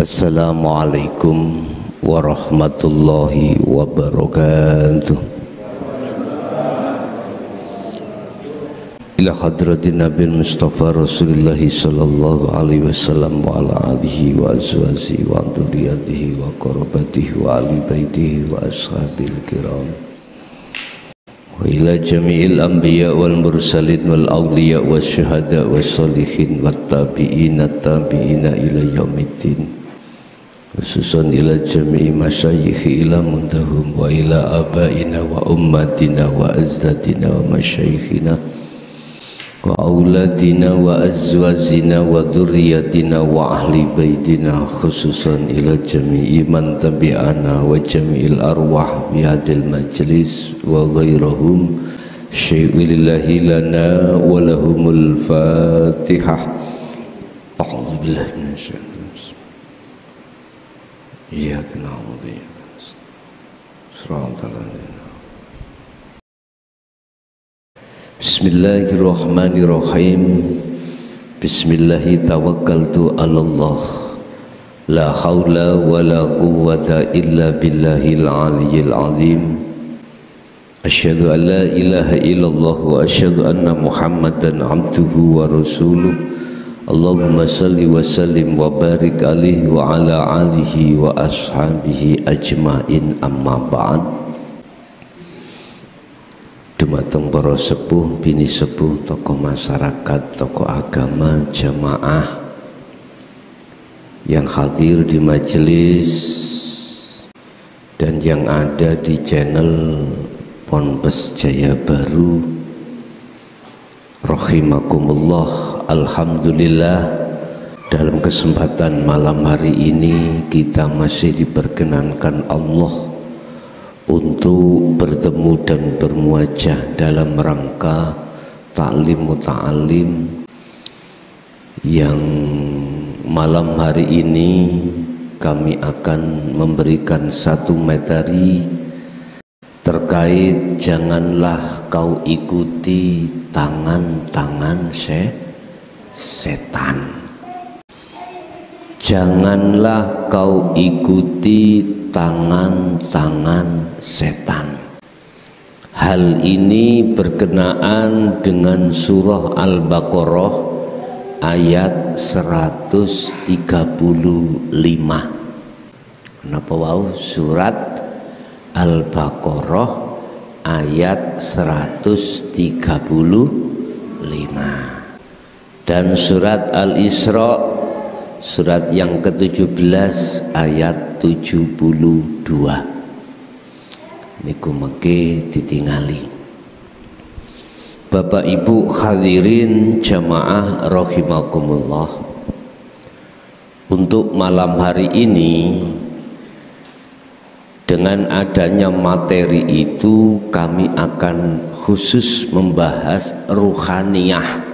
Assalamualaikum warahmatullahi wabarakatuh. Ila hadratin Nabi Mustafa Rasulullah sallallahu alaihi wasallam wa ala alihi wa azwajihi wa dzurriyyatihi wa qarabatihi wa ali baitihi wa ashabil kiram. Wa ila jami'il anbiya wal mursalin wal awliya was syuhada was sholihin wat tabi'ina ila yaumiddin. Khususan ila jami'i masyayikhi ila mundahum wa ila abaina wa ummatina wa azdatina wa masyayikhina wa auladina wa azwajina wa dzurriyyatina wa ahli baitina, khususan ila jami'i man tabi'ana wa jami'il arwah bihadil majlis wa ghairahum syai'ilillahi lana wa lahumul fatihah. A'udzu billahi minasyaitonir rajim. Iyyaka na'budu wa iyyaka nasta'in. Shiratal ladzina. Bismillahirrahmanirrahim. Bismillahi tawakkaltu 'alallah. La haula wa la quwwata illa billahil aliyyil azim. Asyhadu an la ilaha illallah wa asyhadu anna Muhammadan 'abduhu wa rasuluh. Allahumma salli wa sallim wa barik alaihi wa ala alihi wa ashabihi ajmain, amma ba'd. Dumateng para sepuh, bini sepuh, tokoh masyarakat, tokoh agama, jamaah yang hadir di majelis dan yang ada di channel Ponpes Jaya Baru, rahimakumullah. Alhamdulillah, dalam kesempatan malam hari ini kita masih diperkenankan Allah untuk bertemu dan bermuajah dalam rangka ta'lim muta'alim yang malam hari ini kami akan memberikan satu materi terkait janganlah kau ikuti tangan-tangan setan. Janganlah kau ikuti tangan-tangan setan. Hal ini berkenaan dengan surah Al-Baqarah ayat 135. Kenapa wau? Surat Al-Baqarah ayat 135 dan surat Al-Isra surat yang ke-17 ayat 72. Niku mengke ditingali. Bapak Ibu hadirin jamaah rahimakumullah. Untuk malam hari ini dengan adanya materi itu kami akan khusus membahas ruhaniyah,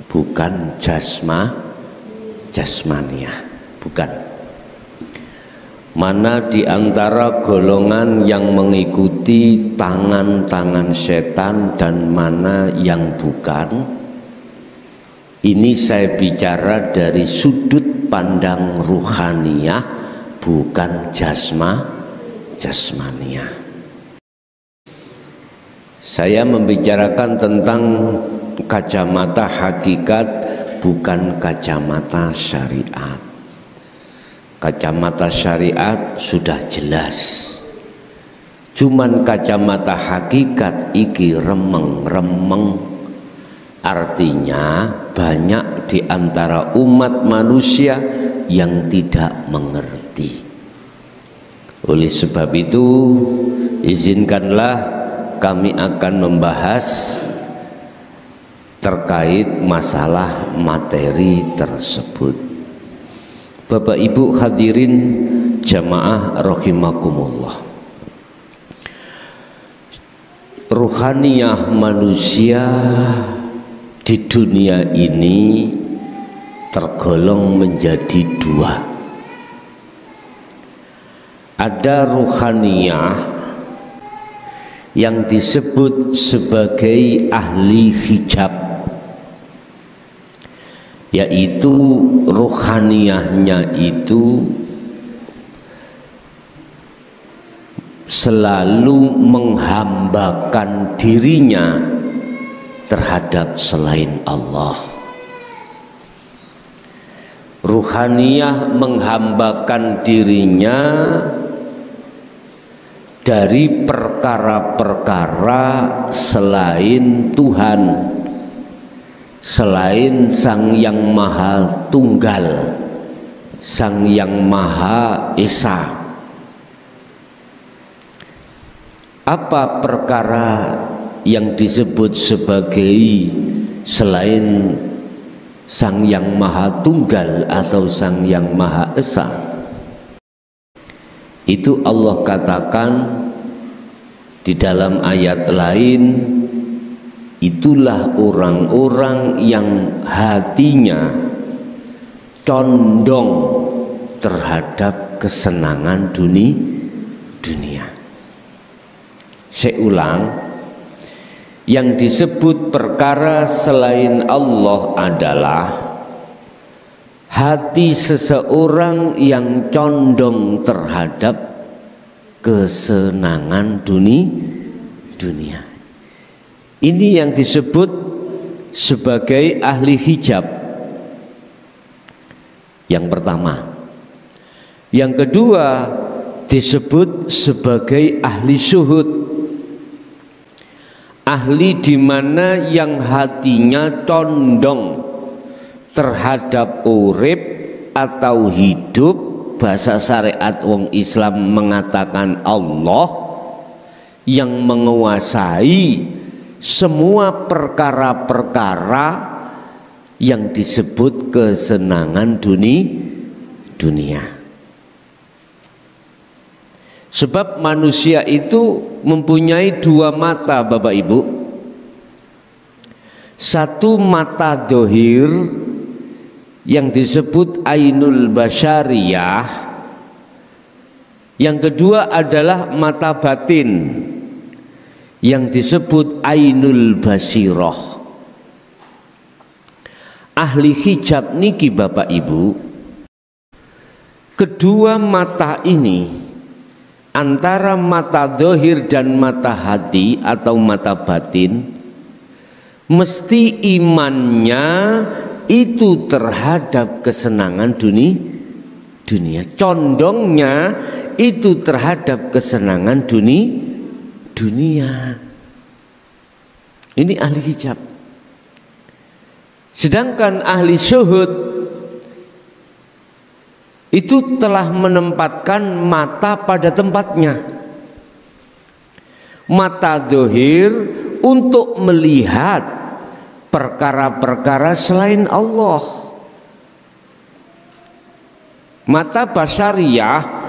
bukan jasmaniyah, bukan. Mana di antara golongan yang mengikuti tangan-tangan setan dan mana yang bukan? Ini saya bicara dari sudut pandang ruhaniyah, bukan jasmaniyah. Saya membicarakan tentang kacamata hakikat, bukan kacamata syariat. Kacamata syariat sudah jelas, cuman kacamata hakikat iki remeng-remeng. Artinya banyak di antara umat manusia yang tidak mengerti. Oleh sebab itu, izinkanlah kami akan membahas terkait masalah materi tersebut. Bapak Ibu hadirin jamaah rahimakumullah. Ruhaniyah manusia di dunia ini tergolong menjadi dua. Ada ruhaniyah yang disebut sebagai ahli hijab, yaitu ruhaniyahnya itu selalu menghambakan dirinya terhadap selain Allah. Ruhaniyah menghambakan dirinya dari perkara-perkara selain Tuhan, selain Sang Yang Maha Tunggal, Sang Yang Maha Esa. Apa perkara yang disebut sebagai selain Sang Yang Maha Tunggal atau Sang Yang Maha Esa? Itu Allah katakan di dalam ayat lain, itulah orang-orang yang hatinya condong terhadap kesenangan dunia. Saya ulang, yang disebut perkara selain Allah adalah hati seseorang yang condong terhadap kesenangan dunia. Ini yang disebut sebagai ahli hijab. Yang pertama. Yang kedua disebut sebagai ahli syuhud. Ahli di mana yang hatinya condong terhadap urip atau hidup, bahasa syariat wong Islam mengatakan Allah yang menguasai semua perkara-perkara yang disebut kesenangan dunia. Sebab manusia itu mempunyai dua mata, Bapak Ibu. Satu mata zahir yang disebut ainul basyariyah. Yang kedua adalah mata batin yang disebut ainul basirah. Ahli hijab niki Bapak Ibu, kedua mata ini, antara mata zahir dan mata hati atau mata batin, mesti imannya itu terhadap kesenangan dunia. Condongnya itu terhadap kesenangan dunia. Ini ahli hijab. Sedangkan ahli syuhud itu telah menempatkan mata pada tempatnya. Mata zahir untuk melihat perkara-perkara selain Allah. Mata basyariyah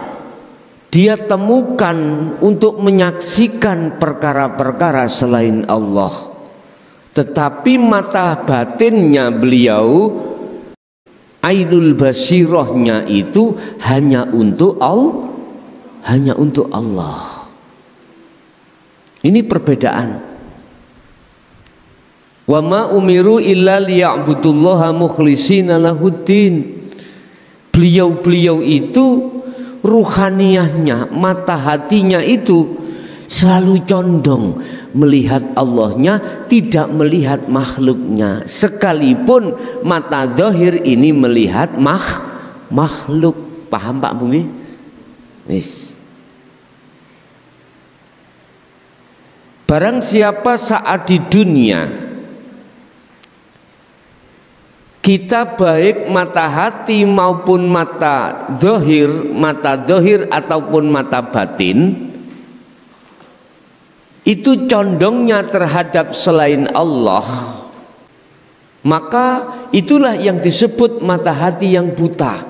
dia temukan untuk menyaksikan perkara-perkara selain Allah. Tetapi mata batinnya beliau, ainul basirahnya itu hanya untuk Allah. Ini perbedaan. Wa ma umiru illa liya'budullaha mukhlishina lahuddin. Beliau itu ruhaniyahnya, mata hatinya itu selalu condong melihat Allahnya, tidak melihat makhluknya. Sekalipun mata zahir ini melihat makhluk. Paham Pak Bumi? Wis. Barang siapa saat di dunia kita baik mata hati maupun mata zahir ataupun mata batin itu condongnya terhadap selain Allah, maka itulah yang disebut mata hati yang buta.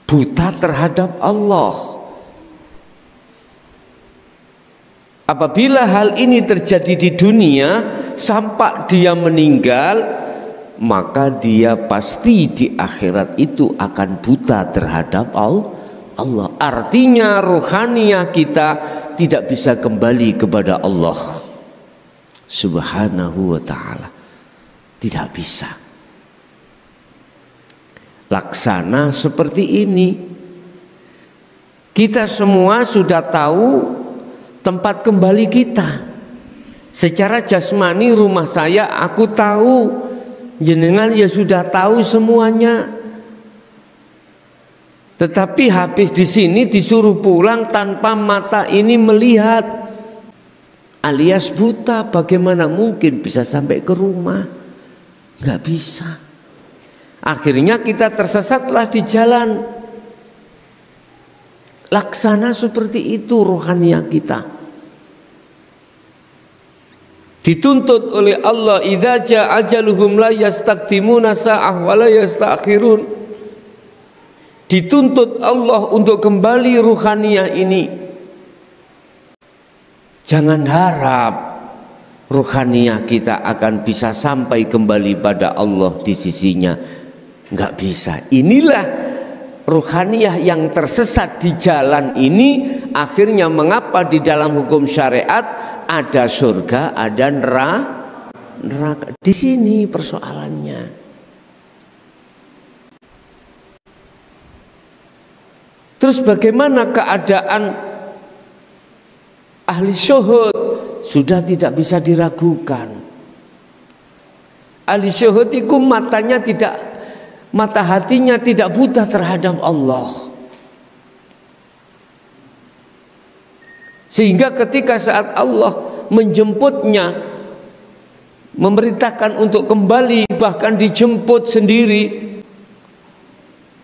Buta terhadap Allah. Apabila hal ini terjadi di dunia sampai dia meninggal, maka dia pasti di akhirat itu akan buta terhadap Allah. Artinya ruhaniyah kita tidak bisa kembali kepada Allah Subhanahu wa ta'ala. Tidak bisa. laksana seperti ini. Kita semua sudah tahu tempat kembali kita. Secara jasmani rumah saya aku tahu, jenengan ya sudah tahu semuanya. Tetapi habis di sini disuruh pulang tanpa mata ini melihat, alias buta. Bagaimana mungkin bisa sampai ke rumah? Nggak bisa. Akhirnya kita tersesatlah di jalan. Laksana seperti itu rohania kita. Dituntut oleh Allah, idza jaa ajaluhum la yastaqdimuna sa'ah wa la yasta'khirun. Dituntut Allah untuk kembali ruhania ini. Jangan harap ruhania kita akan bisa sampai kembali pada Allah di sisinya. Enggak bisa. Inilah ruhaniah yang tersesat di jalan ini. Akhirnya mengapa di dalam hukum syariat ada surga, ada neraka. Di sini persoalannya. Terus bagaimana keadaan ahli syuhud? Sudah tidak bisa diragukan. Ahli syuhud itu mata hatinya tidak buta terhadap Allah. Sehingga ketika saat Allah menjemputnya, memerintahkan untuk kembali, bahkan dijemput sendiri,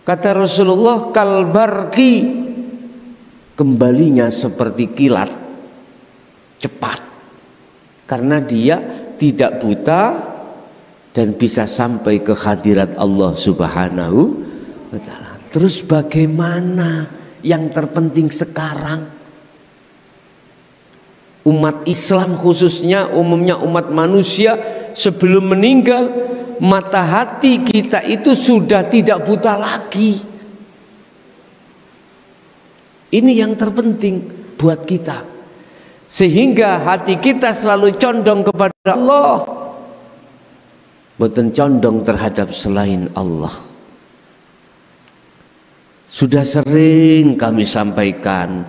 kata Rasulullah, kalbarki, kembalinya seperti kilat, cepat, karena dia tidak buta dan bisa sampai ke hadirat Allah Subhanahu wa ta'ala. Terus bagaimana yang terpenting sekarang? Umat Islam khususnya, umumnya umat manusia, sebelum meninggal mata hati kita itu sudah tidak buta lagi. Ini yang terpenting buat kita, sehingga hati kita selalu condong kepada Allah, bukan condong terhadap selain Allah. Sudah sering kami sampaikan,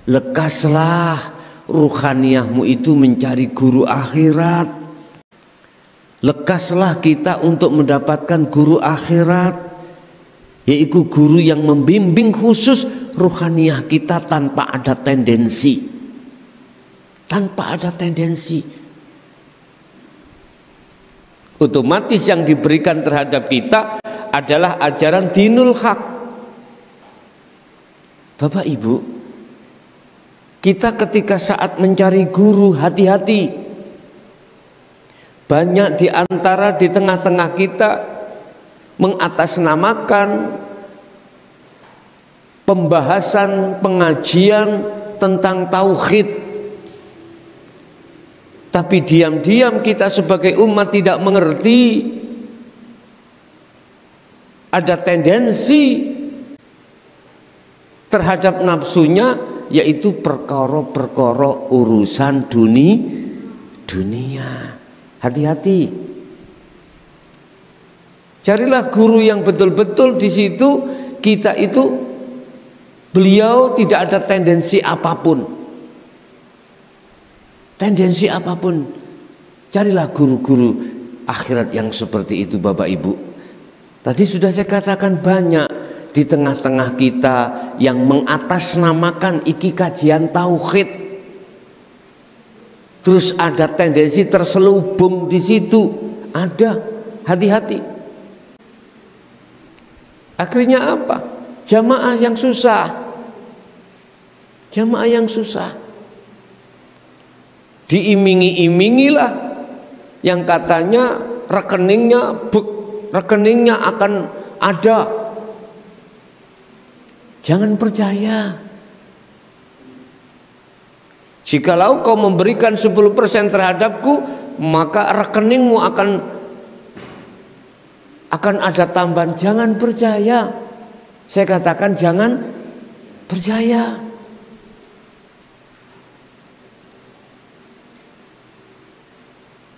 lekaslah ruhaniahmu itu mencari guru akhirat. Lekaslah kita untuk mendapatkan guru akhirat, yaitu guru yang membimbing khusus ruhaniah kita tanpa ada tendensi. Tanpa ada tendensi. Otomatis yang diberikan terhadap kita adalah ajaran dinul haq. Bapak Ibu, kita ketika saat mencari guru hati-hati. Banyak di antara di tengah-tengah kita mengatasnamakan pembahasan pengajian tentang tauhid. Tapi diam-diam kita sebagai umat tidak mengerti. Ada tendensi terhadap nafsunya, yaitu perkara-perkara urusan dunia. Hati-hati. Carilah guru yang betul-betul di situ kita itu beliau tidak ada tendensi apapun. Tendensi apapun. Carilah guru-guru akhirat yang seperti itu, Bapak Ibu. Tadi sudah saya katakan banyak di tengah-tengah kita yang mengatasnamakan iki kajian tauhid. Terus ada tendensi terselubung di situ. Ada, hati-hati. Akhirnya apa? Jamaah yang susah. Jamaah yang susah. Diiming-imingilah yang katanya rekeningnya akan ada. Jangan percaya. Jikalau kau memberikan 10% terhadapku, maka rekeningmu akan ada tambahan. Jangan percaya. Saya katakan jangan percaya.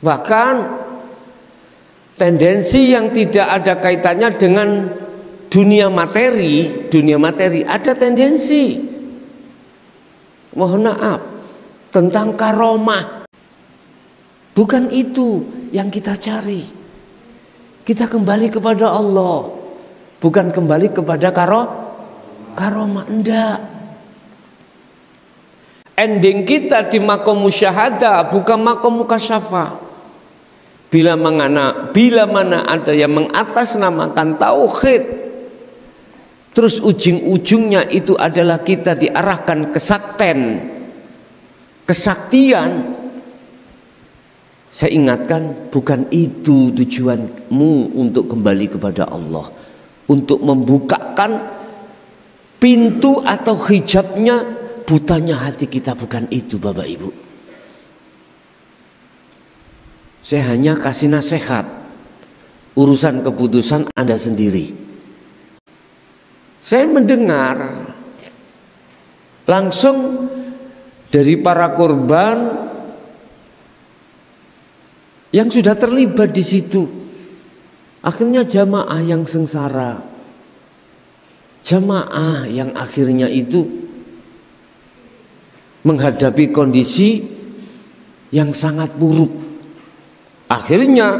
Bahkan tendensi yang tidak ada kaitannya dengan dunia materi ada tendensi, mohon maaf, tentang karomah. Bukan itu yang kita cari. Kita kembali kepada Allah, bukan kembali kepada karomah. Enggak. Ending kita di makom musyahadah, bukan makom mukasyafah. Bila mana ada yang mengatasnamakan tauhid, terus ujung-ujungnya itu adalah kita diarahkan ke kesaktian. Saya ingatkan, bukan itu tujuanmu untuk kembali kepada Allah, untuk membukakan pintu atau hijabnya butanya hati kita, bukan itu Bapak Ibu. Saya hanya kasih nasihat, urusan keputusan Anda sendiri. Saya mendengar langsung dari para korban yang sudah terlibat di situ. Akhirnya jamaah yang sengsara, jamaah yang akhirnya itu menghadapi kondisi yang sangat buruk. Akhirnya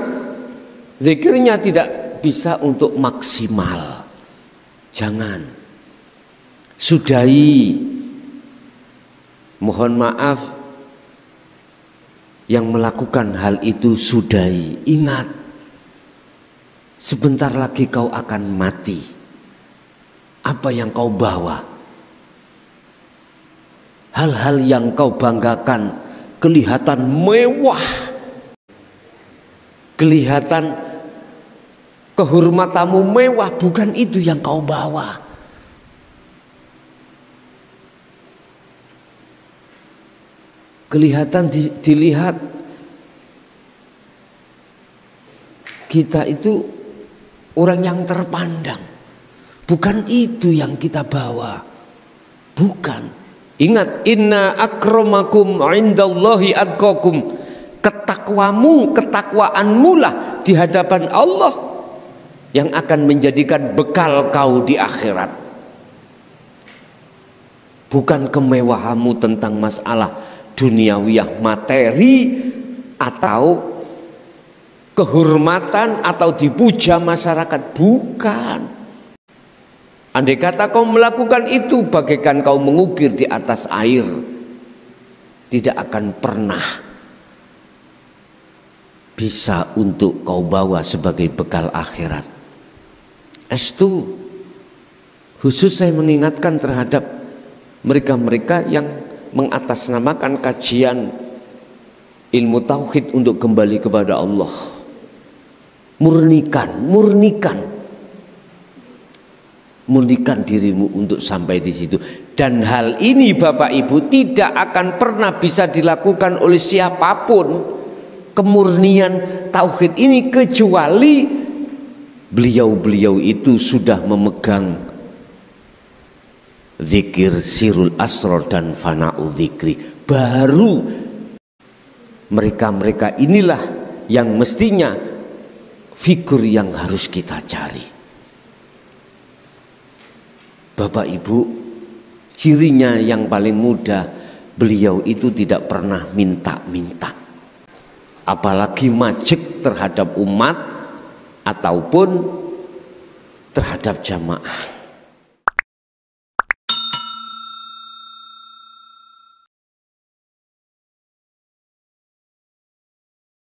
zikirnya tidak bisa untuk maksimal. Jangan. Sudahi. Mohon maaf, yang melakukan hal itu sudahi. Ingat, sebentar lagi kau akan mati. Apa yang kau bawa? Hal-hal yang kau banggakan kelihatan mewah, kelihatan kehormatanmu mewah, bukan itu yang kau bawa. Kelihatan dilihat kita itu orang yang terpandang, bukan itu yang kita bawa, bukan. Ingat, inna akramakum indallahi atqakum. Ketakwaanmu lah di hadapan Allah yang akan menjadikan bekal kau di akhirat. Bukan kemewahanmu tentang masalah duniawiyah materi atau kehormatan atau dipuja masyarakat, bukan. Andai kata kau melakukan itu bagaikan kau mengukir di atas air, tidak akan pernah bisa untuk kau bawa sebagai bekal akhirat. Estu, khusus saya mengingatkan terhadap mereka-mereka yang mengatasnamakan kajian ilmu tauhid untuk kembali kepada Allah. Murnikan dirimu untuk sampai di situ. Dan hal ini Bapak Ibu tidak akan pernah bisa dilakukan oleh siapapun, kemurnian tauhid ini, kecuali beliau-beliau itu sudah memegang zikir sirul asrar dan fana'u zikri. Baru mereka-mereka inilah yang mestinya figur yang harus kita cari. Bapak Ibu, cirinya yang paling mudah, beliau itu tidak pernah minta-minta, apalagi majek terhadap umat ataupun terhadap jamaah.